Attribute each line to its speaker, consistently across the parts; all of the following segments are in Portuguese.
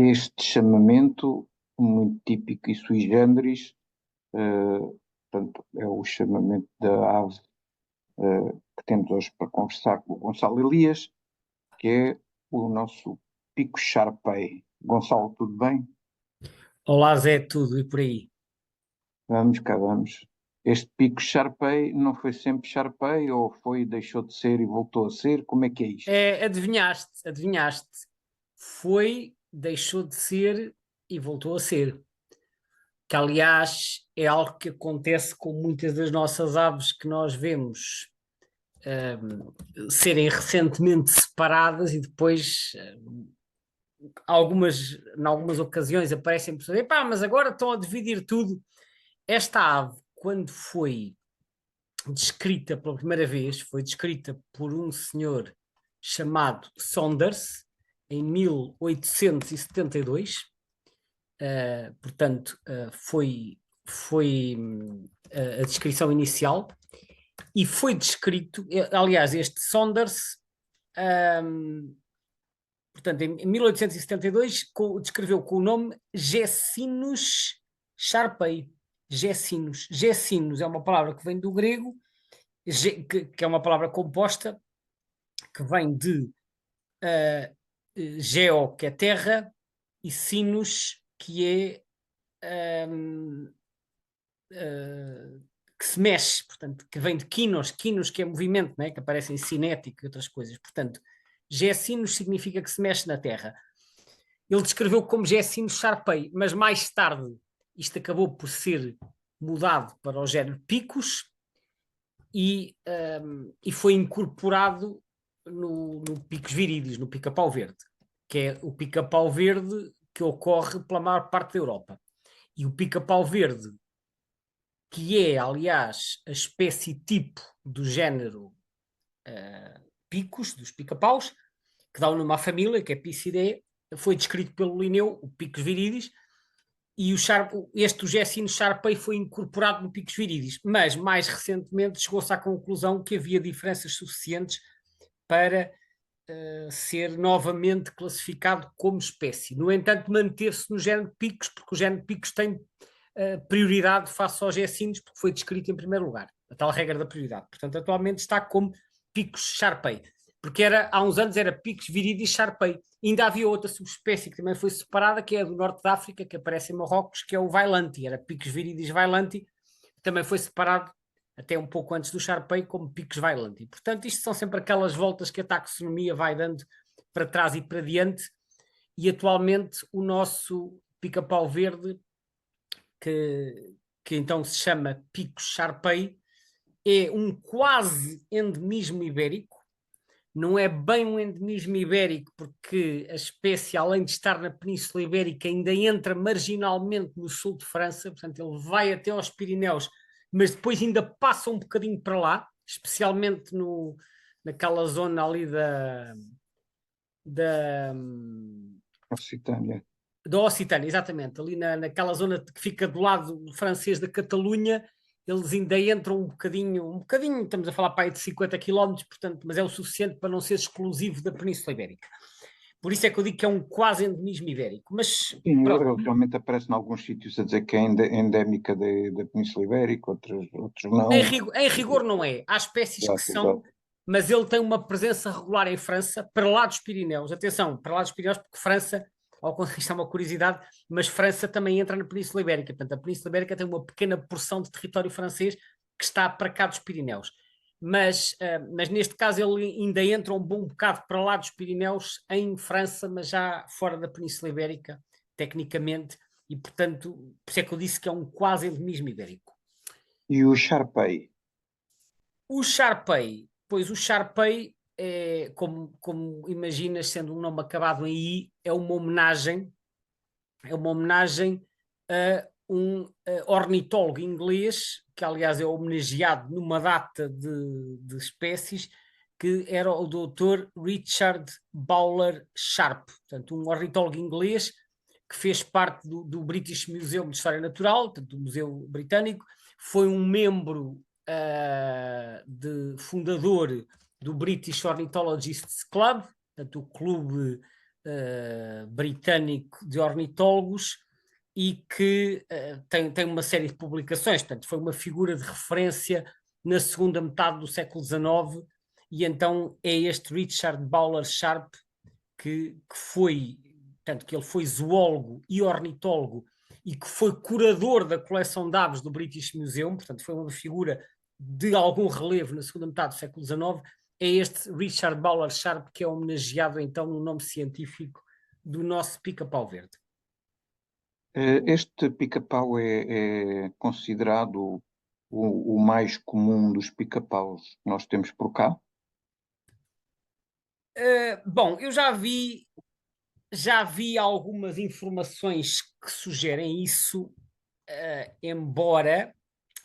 Speaker 1: este chamamento, muito típico e sui generis, portanto, é o chamamento da ave que temos hoje para conversar com o Gonçalo Elias, que é o nosso Pico Sharpei. Gonçalo, tudo bem?
Speaker 2: Olá Zé, tudo e por aí.
Speaker 1: Vamos, cá vamos. Este Pico Sharpei não foi sempre Sharpei ou foi, deixou de ser e voltou a ser? Como é que é isto?
Speaker 2: Adivinhaste. Foi, deixou de ser e voltou a ser. Que aliás é algo que acontece com muitas das nossas aves que nós vemos serem recentemente separadas e depois em algumas ocasiões aparecem pessoas, epá, mas agora estão a dividir tudo. Esta ave, quando foi descrita pela primeira vez, foi descrita por um senhor chamado Saunders em 1872. Portanto, foi a descrição inicial e foi descrito, aliás, este Saunders, portanto, em 1872, descreveu com o nome Gessinus Sharpei. Gessinus é uma palavra que vem do grego, que é uma palavra composta, que vem de geo, que é terra, e sinus, que é que se mexe, portanto, que vem de quinos que é movimento, né? Que aparece em cinético e outras coisas. Portanto, Gessinus significa que se mexe na terra. Ele descreveu como Gessinus Sharpei, mas mais tarde isto acabou por ser mudado para o género Picus e foi incorporado no Picus viridis, no pica-pau verde, que é o pica-pau verde que ocorre pela maior parte da Europa. E o pica-pau verde, que é, aliás, a espécie tipo do género Picus, dos pica-paus, que dá o nome à família, que é Picidae, foi descrito pelo Linneu, o Picus viridis, e o Gessinus Sharpei foi incorporado no Picus viridis, mas mais recentemente chegou-se à conclusão que havia diferenças suficientes para ser novamente classificado como espécie. No entanto, manteve-se no género Picus, porque o género Picus tem prioridade face aos Gessinus, porque foi descrito em primeiro lugar, a tal regra da prioridade. Portanto, atualmente está como Picus Sharpei, porque há uns anos era Picus viridis Sharpei. Ainda havia outra subespécie que também foi separada, que é a do norte da África, que aparece em Marrocos, que é o Vailanti, era Picus viridis Vailanti, também foi separado até um pouco antes do Sharpei como Picus Vailanti. Portanto, isto são sempre aquelas voltas que a taxonomia vai dando para trás e para diante, e atualmente o nosso pica-pau verde, que então se chama Picus Sharpei, é um quase endemismo ibérico. Não é bem um endemismo ibérico, porque a espécie, além de estar na Península Ibérica, ainda entra marginalmente no sul de França, portanto ele vai até aos Pirineus, mas depois ainda passa um bocadinho para lá, especialmente naquela zona ali da,
Speaker 1: Occitânia.
Speaker 2: da Occitânia, exatamente, ali naquela zona que fica do lado francês da Catalunha. Eles ainda entram um bocadinho, estamos a falar para aí de 50 quilómetros, portanto, mas é o suficiente para não ser exclusivo da Península Ibérica. Por isso é que eu digo que é um quase endemismo ibérico. Mas
Speaker 1: Sim,
Speaker 2: pronto,
Speaker 1: realmente aparece em alguns sítios a dizer que é endémica da Península Ibérica, outros não.
Speaker 2: em rigor não é. Há espécies que
Speaker 1: Exato,
Speaker 2: são,
Speaker 1: exato.
Speaker 2: mas ele tem uma presença regular em França, para lá dos Pirineus. Atenção, para lá dos Pirineus, porque França, ao isto é uma curiosidade, mas França também entra na Península Ibérica. Portanto, a Península Ibérica tem uma pequena porção de território francês que está para cá dos Pirineus. Mas neste caso ele ainda entra um bom bocado para lá dos Pirineus, em França, mas já fora da Península Ibérica, tecnicamente, e portanto, por isso é que eu disse que é um quase endemismo ibérico.
Speaker 1: E o Sharpei?
Speaker 2: O Sharpei é, como imaginas, sendo um nome acabado em I, é uma homenagem a um ornitólogo inglês, que aliás é homenageado numa data de espécies, que era o Dr. Richard Bowler Sharp, portanto um ornitólogo inglês que fez parte do British Museum de História Natural, portanto, do Museu Britânico, foi um membro fundador do British Ornithologists Club, portanto, o clube britânico de ornitólogos e que tem uma série de publicações, portanto foi uma figura de referência na segunda metade do século XIX, e então é este Richard Bowler Sharp que foi, portanto, que ele foi zoólogo e ornitólogo e que foi curador da coleção de aves do British Museum, portanto foi uma figura de algum relevo na segunda metade do século XIX. É este Richard Bowler Sharp que é homenageado então no nome científico do nosso pica-pau verde.
Speaker 1: Este pica-pau é considerado o mais comum dos pica-paus que nós temos por cá.
Speaker 2: Bom, eu já vi algumas informações que sugerem isso, embora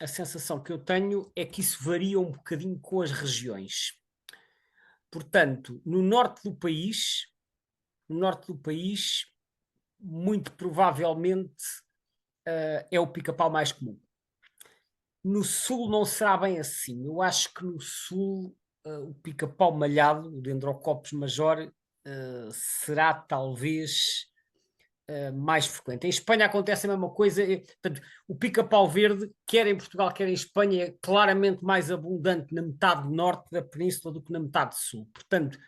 Speaker 2: a sensação que eu tenho é que isso varia um bocadinho com as regiões. Portanto, no norte do país, muito provavelmente é o pica-pau mais comum. No sul não será bem assim. Eu acho que no sul o pica-pau malhado, o Dendrocopos major, será talvez mais frequente. Em Espanha acontece a mesma coisa. Portanto, o pica-pau verde, quer em Portugal, quer em Espanha, é claramente mais abundante na metade norte da península do que na metade sul. Portanto,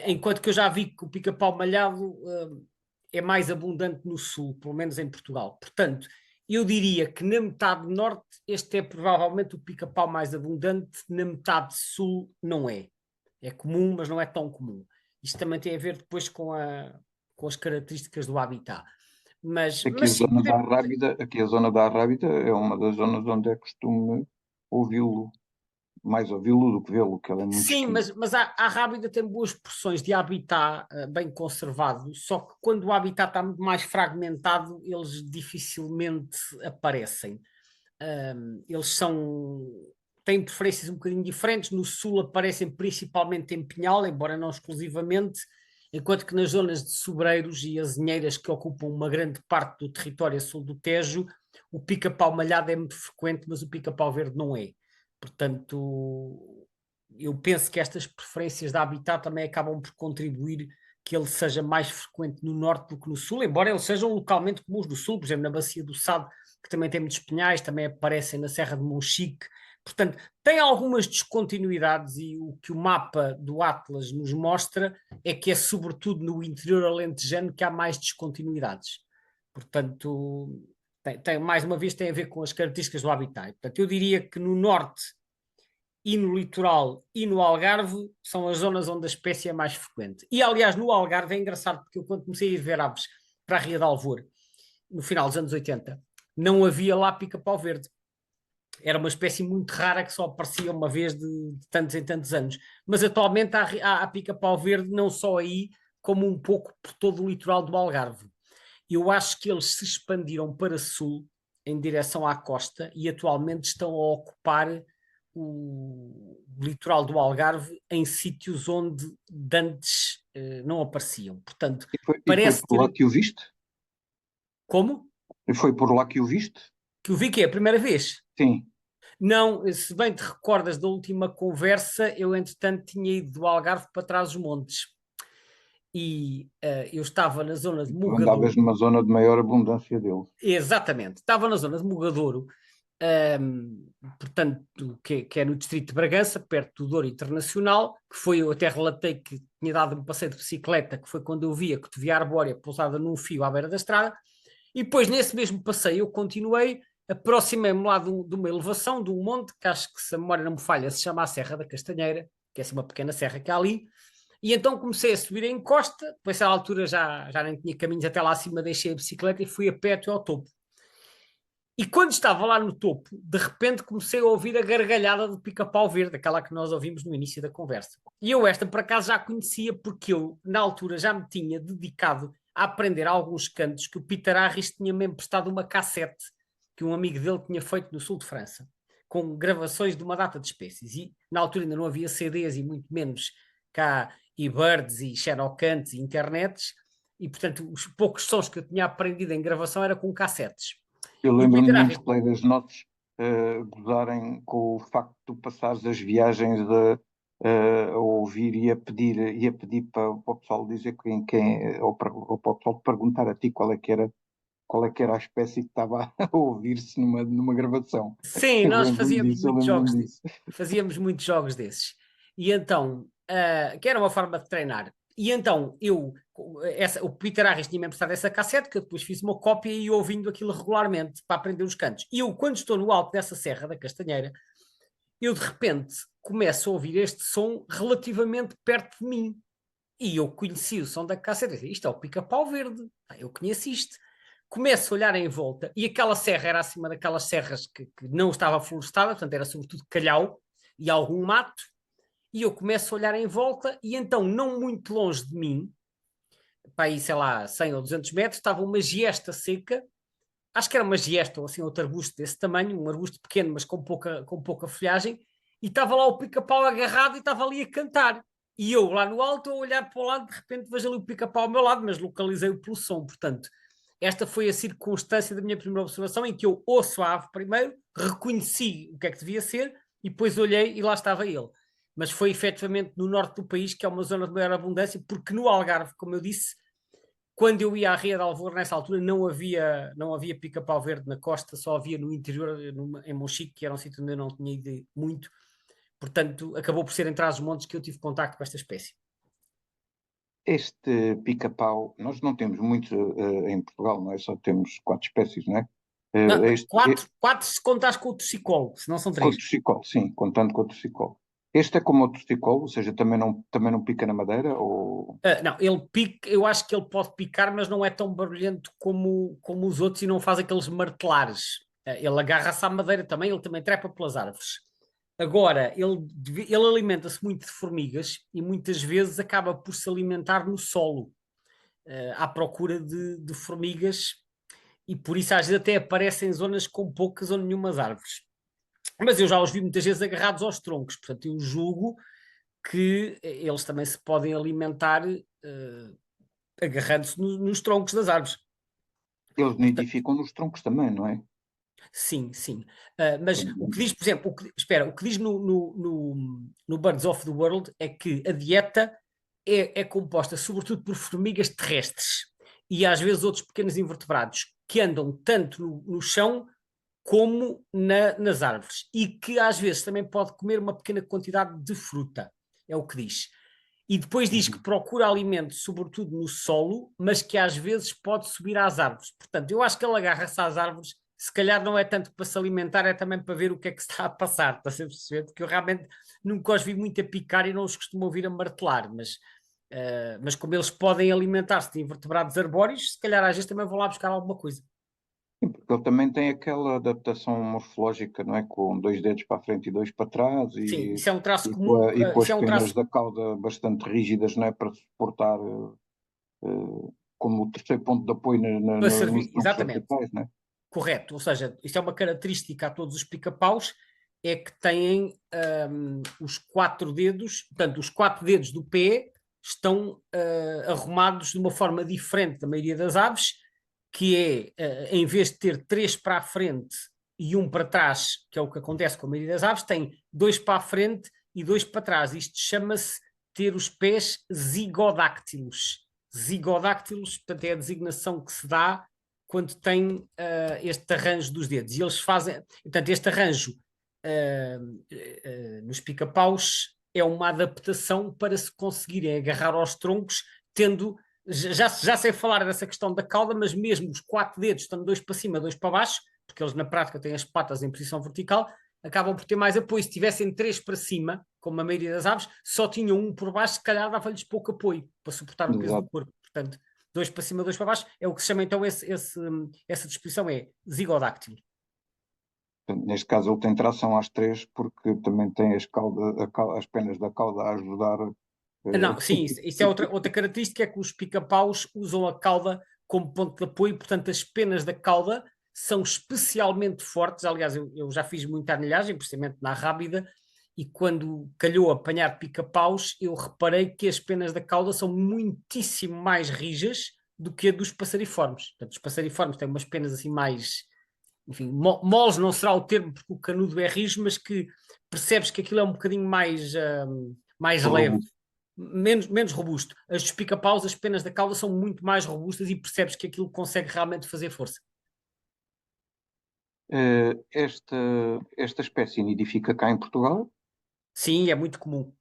Speaker 2: enquanto que eu já vi que o pica-pau malhado é mais abundante no sul, pelo menos em Portugal. Portanto, eu diria que na metade norte este é provavelmente o pica-pau mais abundante, na metade sul não é. É comum, mas não é tão comum. Isto também tem a ver depois com as características do habitat. Mas sim,
Speaker 1: Aqui a zona da Arrábida é uma das zonas onde é costume ouvi-lo, mais ouvi-lo do que vê-lo, que ele é muito
Speaker 2: sim,
Speaker 1: esquisito.
Speaker 2: mas a Rábida tem boas porções de habitat bem conservado, só que quando o habitat está muito mais fragmentado, eles dificilmente aparecem. Eles têm preferências um bocadinho diferentes. No sul aparecem principalmente em pinhal, embora não exclusivamente, enquanto que nas zonas de sobreiros e azinheiras que ocupam uma grande parte do território a sul do Tejo, o pica-pau malhado é muito frequente, mas o pica-pau verde não é. Portanto, eu penso que estas preferências de habitat também acabam por contribuir que ele seja mais frequente no norte do que no sul, embora eles sejam localmente comuns do sul, por exemplo, na Bacia do Sado, que também tem muitos pinhais, também aparecem na Serra de Monchique. Portanto, tem algumas descontinuidades e o que o mapa do Atlas nos mostra é que é sobretudo no interior alentejano que há mais descontinuidades. Portanto, mais uma vez tem a ver com as características do habitat. Portanto, eu diria que no norte e no litoral e no Algarve são as zonas onde a espécie é mais frequente. E, aliás, no Algarve é engraçado, porque eu quando comecei a ir ver aves para a Ria de Alvor, no final dos anos 80, não havia lá pica-pau verde. Era uma espécie muito rara que só aparecia uma vez de tantos em tantos anos. Mas atualmente há pica-pau verde não só aí, como um pouco por todo o litoral do Algarve. Eu acho que eles se expandiram para sul, em direção à costa, e atualmente estão a ocupar o litoral do Algarve em sítios onde antes não apareciam. Portanto,
Speaker 1: E foi
Speaker 2: parece
Speaker 1: por lá
Speaker 2: ter...
Speaker 1: que o viste?
Speaker 2: Como?
Speaker 1: E foi por lá que o viste?
Speaker 2: Que o vi que é a primeira vez?
Speaker 1: Sim.
Speaker 2: Não, se bem te recordas da última conversa, eu entretanto tinha ido do Algarve para Trás-os-Montes e eu estava na zona de
Speaker 1: Tu andavas
Speaker 2: Mugadouro,
Speaker 1: numa zona de maior abundância dele.
Speaker 2: exatamente, estava na zona de Mugadouro, portanto, que é no distrito de Bragança, perto do Douro Internacional, que foi, eu até relatei que tinha dado um passeio de bicicleta, que foi quando eu vi a cotovia arbórea pousada num fio à beira da estrada, e depois nesse mesmo passeio eu continuei, aproximei-me lá de uma elevação, de um monte, que acho que se a memória não me falha, se chama a Serra da Castanheira, que é assim uma pequena serra que há ali, e então comecei a subir a encosta, depois a altura já nem tinha caminhos até lá acima, deixei a bicicleta e fui a pé até ao topo. E quando estava lá no topo, de repente comecei a ouvir a gargalhada do pica-pau verde, aquela que nós ouvimos no início da conversa. E eu esta, por acaso, já conhecia, porque eu, na altura, já me tinha dedicado a aprender alguns cantos que o Peter Harris tinha-me emprestado uma cassete que um amigo dele tinha feito no sul de França, com gravações de uma data de espécies. E na altura ainda não havia CDs e muito menos cá e-birds e xerocants e internets, e portanto os poucos sons que eu tinha aprendido em gravação era com cassetes.
Speaker 1: Eu
Speaker 2: E o
Speaker 1: lembro-me
Speaker 2: Peter
Speaker 1: de
Speaker 2: Harris,
Speaker 1: muitos colegas nossos gozarem com o facto de tu passares as viagens a ouvir e a pedir para o pessoal dizer ou para o pessoal perguntar a ti qual é que era a espécie que estava a ouvir-se numa gravação.
Speaker 2: Sim,
Speaker 1: Eu
Speaker 2: nós
Speaker 1: lembro-me
Speaker 2: fazíamos
Speaker 1: disso, eu
Speaker 2: muitos
Speaker 1: lembro-me
Speaker 2: jogos,
Speaker 1: disso.
Speaker 2: fazíamos muitos jogos desses. E então, que era uma forma de treinar. E então, o Peter Harris tinha-me emprestado essa cassete, que eu depois fiz uma cópia e ia ouvindo aquilo regularmente para aprender os cantos. E eu, quando estou no alto dessa serra da Castanheira, eu de repente começo a ouvir este som relativamente perto de mim. E eu conheci o som da cassete. Isto é o Pica-Pau Verde. Eu conheço isto. Começo a olhar em volta e aquela serra era acima daquelas serras que não estava florestada, portanto era sobretudo calhau e algum mato. E eu começo a olhar em volta e então, não muito longe de mim, para aí, sei lá, 100 ou 200 metros, estava uma giesta seca. Acho que era uma giesta ou assim, outro arbusto desse tamanho, um arbusto pequeno, mas com pouca folhagem. E estava lá o pica-pau agarrado e estava ali a cantar. E eu lá no alto, a olhar para o lado, de repente vejo ali o pica-pau ao meu lado, mas localizei-o pelo som. Portanto, esta foi a circunstância da minha primeira observação, em que eu ouço a ave primeiro, reconheci o que é que devia ser, e depois olhei e lá estava ele. Mas foi efetivamente no norte do país, que é uma zona de maior abundância, porque no Algarve, como eu disse, quando eu ia à Ria de Alvor, nessa altura, não havia pica-pau verde na costa, só havia no interior, em Monchique, que era um sítio onde eu não tinha ido muito. Portanto, acabou por ser entre as montes que eu tive contacto com esta espécie.
Speaker 1: Este pica-pau, nós não temos muitos em Portugal, não é? Só temos 4 espécies, não é?
Speaker 2: Não,
Speaker 1: Este,
Speaker 2: quatro se contas com o torcicolo, se não são
Speaker 1: com o
Speaker 2: três.
Speaker 1: torcicolo, sim, contando com o torcicolo. Este é como o torcicolo, ou seja, também não pica na madeira, ou...
Speaker 2: Não, ele pica, eu acho que ele pode picar, mas não é tão barulhento como os outros e não faz aqueles martelares. Ele agarra-se à madeira também, ele também trepa pelas árvores. Agora, ele alimenta-se muito de formigas e muitas vezes acaba por se alimentar no solo, à procura de formigas, e por isso às vezes até aparecem em zonas com poucas ou nenhumas árvores. Mas eu já os vi muitas vezes agarrados aos troncos, portanto eu julgo que eles também se podem alimentar agarrando-se nos troncos das árvores.
Speaker 1: Eles
Speaker 2: Portanto,
Speaker 1: nidificam nos troncos também, não é?
Speaker 2: sim, sim. Mas o que diz, por exemplo, espera, o que diz no Birds of the World é que a dieta é composta sobretudo por formigas terrestres e às vezes outros pequenos invertebrados que andam tanto no chão como nas árvores e que às vezes também pode comer uma pequena quantidade de fruta, é o que diz. E depois diz que
Speaker 1: Uhum.
Speaker 2: procura alimento, sobretudo no solo, mas que às vezes pode subir às árvores. Portanto, eu acho que ele agarra-se às árvores, se calhar não é tanto para se alimentar, é também para ver o que é que se está a passar, está a perceber? Porque eu realmente nunca os vi muito a picar e não os costumo ouvir a martelar, mas como eles podem alimentar-se de invertebrados arbóreos, se calhar às vezes também vão lá buscar alguma coisa.
Speaker 1: Sim, porque ele também tem aquela adaptação morfológica, não é? Com 2 dedos para a frente e 2 para trás,
Speaker 2: Sim, isso é um traço comum,
Speaker 1: e com
Speaker 2: isso
Speaker 1: as
Speaker 2: é um
Speaker 1: penas
Speaker 2: traço
Speaker 1: da cauda bastante rígidas, não é? Para suportar como o terceiro ponto de apoio
Speaker 2: para
Speaker 1: nos
Speaker 2: servir,
Speaker 1: troncos
Speaker 2: exatamente.
Speaker 1: verticais, não é?
Speaker 2: Correto, ou seja, isto é uma característica a todos os pica-paus, é que têm os 4 dedos, portanto, os 4 dedos do pé estão arrumados de uma forma diferente da maioria das aves, que é, em vez de ter 3 para a frente e um para trás, que é o que acontece com a maioria das aves, tem 2 para a frente e 2 para trás. Isto chama-se ter os pés zigodáctilos. Zigodáctilos, portanto, é a designação que se dá quando tem este arranjo dos dedos. E eles fazem, portanto, este arranjo nos pica-paus é uma adaptação para se conseguirem agarrar aos troncos, tendo. Já sei falar dessa questão da cauda, mas mesmo os 4 dedos, estando 2 para cima, 2 para baixo, porque eles na prática têm as patas em posição vertical, acabam por ter mais apoio. Se tivessem 3 para cima, como a maioria das aves, só tinham um por baixo, se calhar dava-lhes pouco apoio para suportar o peso do
Speaker 1: Exato.
Speaker 2: corpo. Portanto, 2 para cima, 2 para baixo, é o que se chama então essa disposição, é zigodáctilo.
Speaker 1: Portanto, neste caso ele tem tração às 3 porque também tem as penas da cauda a ajudar.
Speaker 2: Não,
Speaker 1: eh,
Speaker 2: sim, isso é outra característica, é que os pica-paus usam a cauda como ponto de apoio, portanto as penas da cauda são especialmente fortes. Aliás, eu já fiz muita anilhagem, precisamente na Rábida, e quando calhou apanhar pica-paus, eu reparei que as penas da cauda são muitíssimo mais rijas do que a dos passariformes. Portanto, os passariformes têm umas penas assim mais, enfim, moles não será o termo porque o canudo é rijo, mas que percebes que aquilo é um bocadinho mais leve,
Speaker 1: robusto.
Speaker 2: menos robusto. As dos pica-paus, as penas da cauda são muito mais robustas e percebes que aquilo consegue realmente fazer força.
Speaker 1: Esta espécie nidifica cá em Portugal,
Speaker 2: Sim, é muito comum.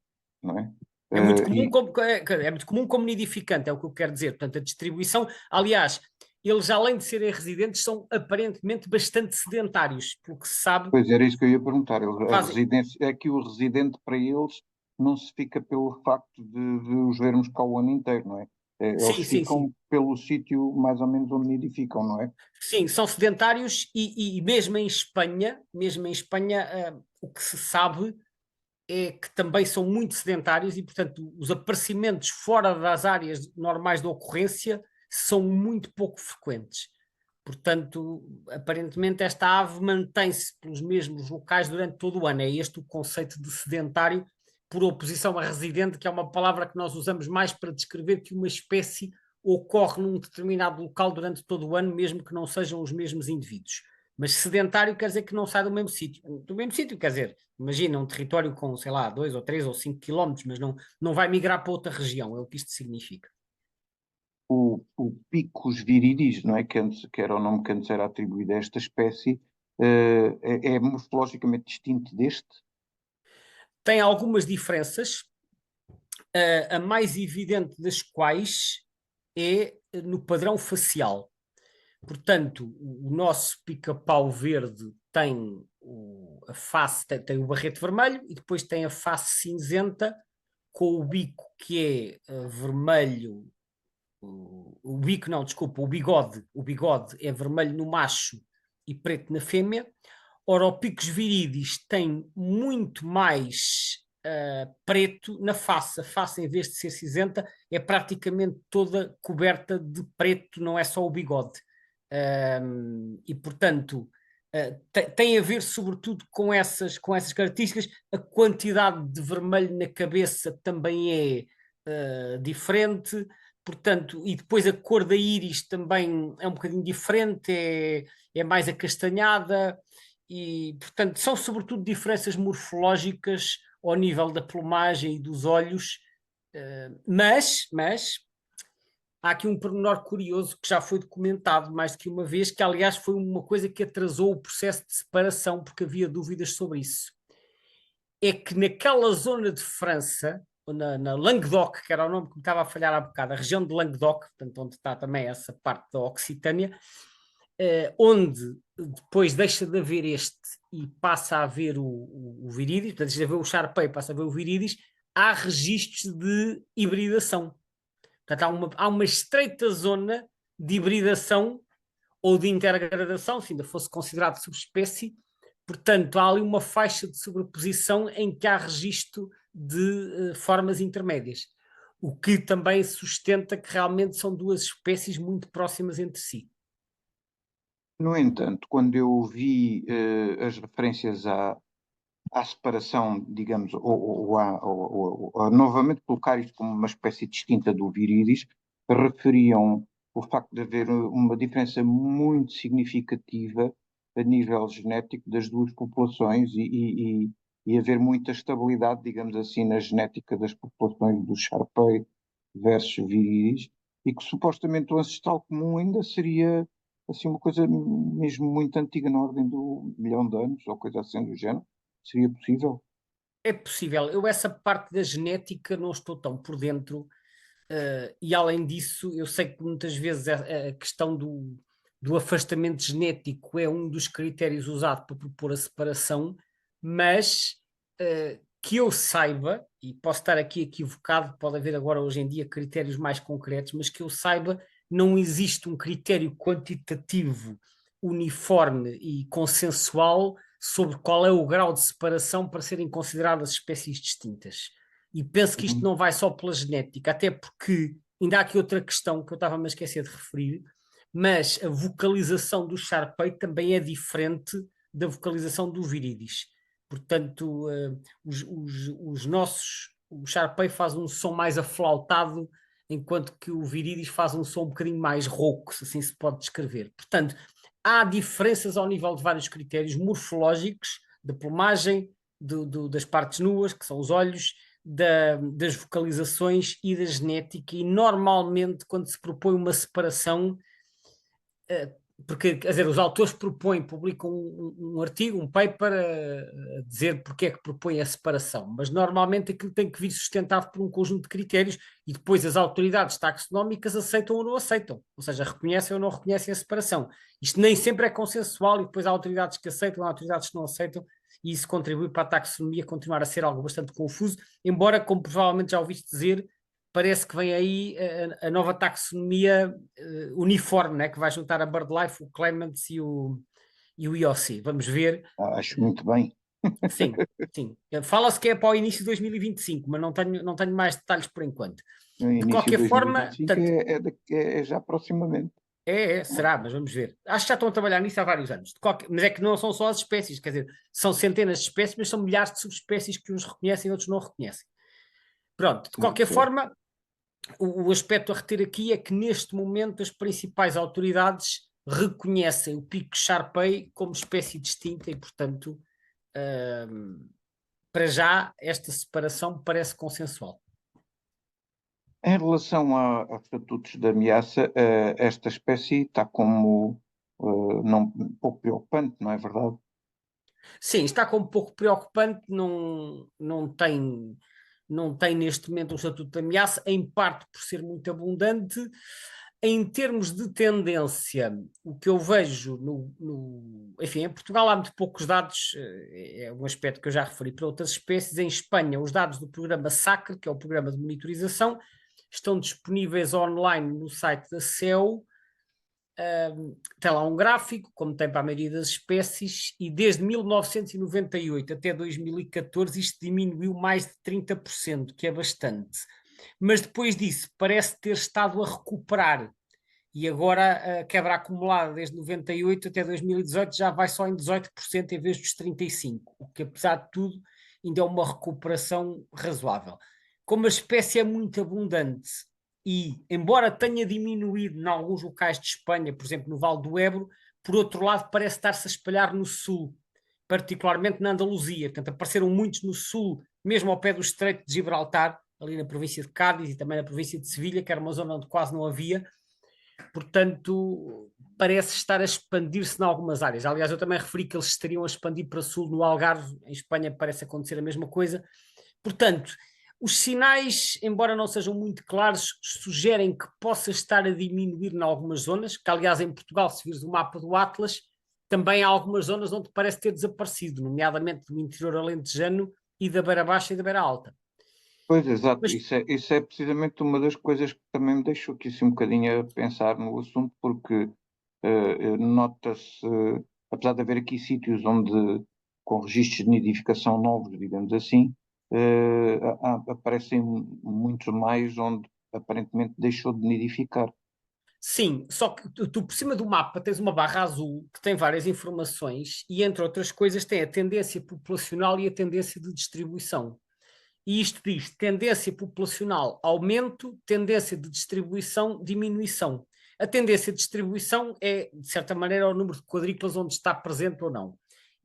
Speaker 1: não é?
Speaker 2: É muito
Speaker 1: Eh,
Speaker 2: comum
Speaker 1: e,
Speaker 2: como, é muito comum como nidificante, é o que eu quero dizer. Portanto, a distribuição, aliás, eles além de serem residentes, são aparentemente bastante sedentários, pelo que se sabe,
Speaker 1: Pois era isso que eu ia perguntar. A
Speaker 2: fazem.
Speaker 1: residência, é que o residente para eles não se fica pelo facto de os vermos cá o ano inteiro, não é? Eles
Speaker 2: Sim, sim,
Speaker 1: ficam
Speaker 2: sim.
Speaker 1: pelo sítio mais ou menos onde nidificam, não é?
Speaker 2: Sim, são sedentários e mesmo em Espanha, o que se sabe é que também são muito sedentários e, portanto, os aparecimentos fora das áreas normais de ocorrência são muito pouco frequentes. Portanto, aparentemente esta ave mantém-se pelos mesmos locais durante todo o ano. É este o conceito de sedentário, por oposição a residente, que é uma palavra que nós usamos mais para descrever que uma espécie ocorre num determinado local durante todo o ano, mesmo que não sejam os mesmos indivíduos. Mas sedentário quer dizer que não sai do mesmo sítio. Do mesmo sítio, quer dizer, imagina um território com, sei lá, 2 ou 3 ou 5 quilómetros, mas não vai migrar para outra região, é o que isto significa.
Speaker 1: O Picus viridis, não é? Que era o nome que antes era atribuído a esta espécie, é morfologicamente distinto deste.
Speaker 2: Tem algumas diferenças, a mais evidente das quais é no padrão facial. Portanto, o nosso pica-pau verde tem a face, tem o barrete vermelho e depois tem a face cinzenta com o bico que é vermelho. O bico, não, desculpa, o bigode é vermelho no macho e preto na fêmea. Ora, o Picus viridis tem muito mais preto na face. A face, em vez de ser cinzenta, é praticamente toda coberta de preto, não é só o bigode. E, portanto, tem a ver sobretudo com essas características. A quantidade de vermelho na cabeça também é diferente. Portanto, e depois a cor da íris também é um bocadinho diferente, é mais acastanhada, e, portanto, são sobretudo diferenças morfológicas ao nível da plumagem e dos olhos, mas há aqui um pormenor curioso que já foi documentado mais do que uma vez, que aliás foi uma coisa que atrasou o processo de separação, porque havia dúvidas sobre isso. É que naquela zona de França, na Languedoc, que era o nome que me estava a falhar há bocado, a região de Languedoc, portanto, onde está também essa parte da Occitânia, onde depois deixa de haver este e passa a haver o viridis, portanto, deixa de haver o Sharpei, passa a haver o viridis, há registros de hibridação. Portanto, há uma estreita zona de hibridação ou de intergradação, se ainda fosse considerado subespécie. Portanto, há ali uma faixa de sobreposição em que há registro de formas intermédias, o que também sustenta que realmente são duas espécies muito próximas entre si.
Speaker 1: No entanto, quando eu vi as referências à separação, digamos, ou novamente colocar isto como uma espécie distinta do viridis, referiam o facto de haver uma diferença muito significativa a nível genético das duas populações e haver muita estabilidade, digamos assim, na genética das populações do Sharpei versus viridis, e que supostamente o ancestral comum ainda seria assim uma coisa mesmo muito antiga, na ordem do milhão de anos, ou coisa assim do género. Seria possível?
Speaker 2: É possível. Eu essa parte da genética não estou tão por dentro, e além disso, eu sei que muitas vezes a questão do afastamento genético é um dos critérios usados para propor a separação, mas que eu saiba, e posso estar aqui equivocado, pode haver agora hoje em dia critérios mais concretos, mas que eu saiba, não existe um critério quantitativo uniforme e consensual sobre qual é o grau de separação para serem consideradas espécies distintas. E penso que isto
Speaker 1: Uhum.
Speaker 2: não vai só pela genética, até porque ainda há aqui outra questão que eu estava a me esquecer de referir, mas a vocalização do Sharpei também é diferente da vocalização do Viridis. Portanto, os nossos, o Sharpei faz um som mais aflautado, enquanto que o Viridis faz um som um bocadinho mais rouco, se assim se pode descrever. Portanto, há diferenças ao nível de vários critérios morfológicos, de plumagem, das partes nuas, que são os olhos, das vocalizações e da genética, e normalmente quando se propõe uma separação, porque, quer dizer, os autores publicam um artigo, um paper a dizer porque é que propõem a separação, mas normalmente aquilo tem que vir sustentado por um conjunto de critérios e depois as autoridades taxonómicas aceitam ou não aceitam, ou seja, reconhecem ou não reconhecem a separação. Isto nem sempre é consensual e depois há autoridades que aceitam, há autoridades que não aceitam, e isso contribui para a taxonomia continuar a ser algo bastante confuso, embora, como provavelmente já ouviste dizer, parece que vem aí a nova taxonomia uniforme, né? Que vai juntar a BirdLife, o Clements e o IOC. Vamos ver.
Speaker 1: Acho muito bem.
Speaker 2: Sim, sim. Fala-se que é para o início de 2025, mas não tenho mais detalhes por enquanto.
Speaker 1: No
Speaker 2: De
Speaker 1: início de
Speaker 2: qualquer forma,
Speaker 1: 2025
Speaker 2: portanto,
Speaker 1: é já proximamente.
Speaker 2: será, mas vamos ver. Acho que já estão a trabalhar nisso há vários anos. Mas é que não são só as espécies, quer dizer, são centenas de espécies, mas são milhares de subespécies que uns reconhecem e outros não reconhecem. Pronto, de qualquer forma, o aspecto a reter aqui é que neste momento as principais autoridades reconhecem o pico Sharpei como espécie distinta e, portanto, para já esta separação parece consensual.
Speaker 1: Em relação aos estatutos de ameaça, esta espécie está como um pouco preocupante, não é verdade?
Speaker 2: Sim, está como um pouco preocupante, não tem neste momento um estatuto de ameaça, em parte por ser muito abundante. Em termos de tendência, o que eu vejo enfim, em Portugal há muito poucos dados, é um aspecto que eu já referi para outras espécies. Em Espanha, os dados do programa SACRE, que é o programa de monitorização, estão disponíveis online no site da SEO. Tem lá um gráfico, como tem para a maioria das espécies, e desde 1998 até 2014 isto diminuiu mais de 30%, que é bastante. Mas depois disso parece ter estado a recuperar, e agora a quebra acumulada desde 98 até 2018 já vai só em 18% em vez dos 35%, o que apesar de tudo ainda é uma recuperação razoável. Como a espécie é muito abundante e, embora tenha diminuído em alguns locais de Espanha, por exemplo no Vale do Ebro, por outro lado parece estar-se a espalhar no sul, particularmente na Andaluzia. Portanto, apareceram muitos no sul, mesmo ao pé do Estreito de Gibraltar, ali na província de Cádiz e também na província de Sevilha, que era uma zona onde quase não havia. Portanto, parece estar a expandir-se em algumas áreas. Aliás, eu também referi que eles estariam a expandir para sul no Algarve, em Espanha parece acontecer a mesma coisa. Portanto, os sinais, embora não sejam muito claros, sugerem que possa estar a diminuir em algumas zonas, que aliás em Portugal, se vires o mapa do Atlas, também há algumas zonas onde parece ter desaparecido, nomeadamente do interior alentejano e da Beira Baixa e da Beira Alta.
Speaker 1: Pois, exato,
Speaker 2: Mas
Speaker 1: isso é precisamente uma das coisas que também me deixou aqui assim um bocadinho a pensar no assunto, porque nota-se, apesar de haver aqui sítios onde, com registros de nidificação novos, digamos assim, aparecem muitos mais onde aparentemente deixou de nidificar.
Speaker 2: sim, só que tu por cima do mapa tens uma barra azul que tem várias informações e, entre outras coisas, tem a tendência populacional e a tendência de distribuição. E isto diz tendência populacional, aumento, tendência de distribuição, diminuição. A tendência de distribuição é, de certa maneira, o número de quadrículas onde está presente ou não.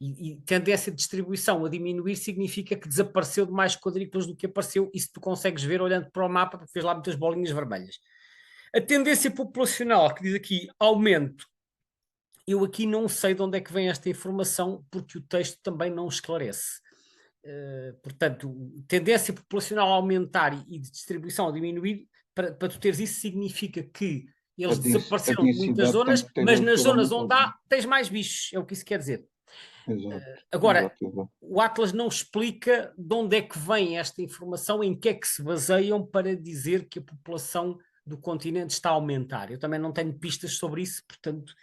Speaker 2: E tendência de distribuição a diminuir significa que desapareceu de mais quadrículas do que apareceu. Isso tu consegues ver olhando para o mapa, porque fez lá muitas bolinhas vermelhas. A tendência populacional, que diz aqui aumento, eu aqui não sei de onde é que vem esta informação, porque o texto também não esclarece. Portanto, tendência populacional a aumentar e de distribuição a diminuir, para tu teres isso, significa que eles
Speaker 1: A
Speaker 2: desapareceram de muitas
Speaker 1: densidade tem
Speaker 2: zonas,
Speaker 1: que ter
Speaker 2: mas nas zonas onde
Speaker 1: aumentado.
Speaker 2: há, tens mais bichos, é o que isso quer dizer.
Speaker 1: Exato,
Speaker 2: Agora,
Speaker 1: exato, exato.
Speaker 2: o Atlas não explica de onde é que vem esta informação, em que é que se baseiam para dizer que a população do continente está a aumentar. Eu também não tenho pistas sobre isso, portanto,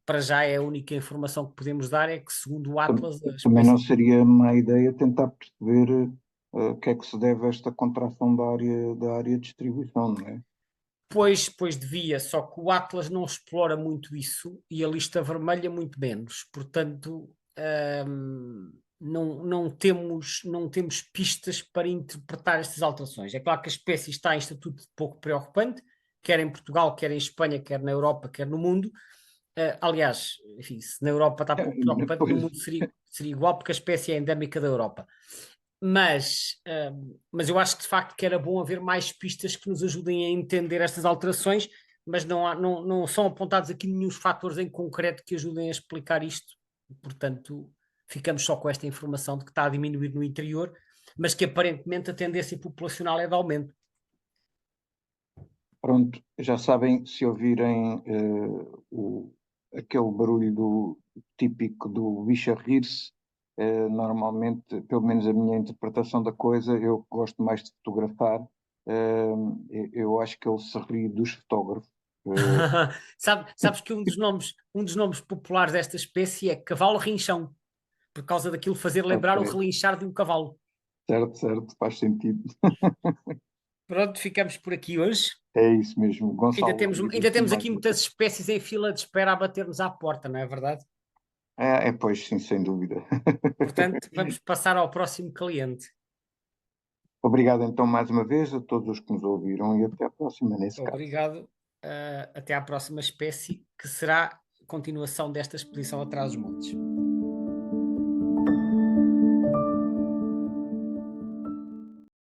Speaker 2: para já é a única informação que podemos dar, é que segundo o Atlas, a
Speaker 1: Também não
Speaker 2: espécie...
Speaker 1: seria má ideia tentar perceber o que é que se deve a esta contração da área de distribuição, não é?
Speaker 2: Pois devia, só que o Atlas não explora muito isso e a lista vermelha muito menos. Portanto, não temos pistas para interpretar estas alterações. É claro que a espécie está em estatuto pouco preocupante, quer em Portugal, quer em Espanha, quer na Europa, quer no mundo. Aliás, enfim, se na Europa está pouco preocupante, no
Speaker 1: Pois,
Speaker 2: mundo seria igual, porque a espécie é endémica da Europa. mas eu acho que de facto que era bom haver mais pistas que nos ajudem a entender estas alterações, mas não são apontados aqui nenhum fatores em concreto que ajudem a explicar isto. Portanto, ficamos só com esta informação de que está a diminuir no interior, mas que aparentemente a tendência populacional é de aumento.
Speaker 1: Pronto, já sabem, se ouvirem aquele barulho típico do bicho a rir-se, normalmente, pelo menos a minha interpretação da coisa, eu gosto mais de fotografar, eu acho que ele se ri dos fotógrafos.
Speaker 2: Sabes que um dos nomes populares desta espécie é cavalo rinchão, por causa daquilo fazer lembrar o
Speaker 1: Ok,
Speaker 2: relinchar de um cavalo.
Speaker 1: certo, certo, faz sentido.
Speaker 2: Pronto, ficamos por aqui hoje.
Speaker 1: É isso mesmo, Gonçalo,
Speaker 2: Ainda
Speaker 1: agradeço
Speaker 2: temos
Speaker 1: mais
Speaker 2: aqui
Speaker 1: uma vez.
Speaker 2: muitas espécies em fila de espera a bater-nos à porta, não é verdade?
Speaker 1: Pois sim, sem dúvida.
Speaker 2: Portanto, vamos passar ao próximo cliente.
Speaker 1: Obrigado então mais uma vez a todos os que nos ouviram e até a próxima nesse caso.
Speaker 2: Obrigado. Até à próxima espécie, que será continuação desta expedição atrás dos montes.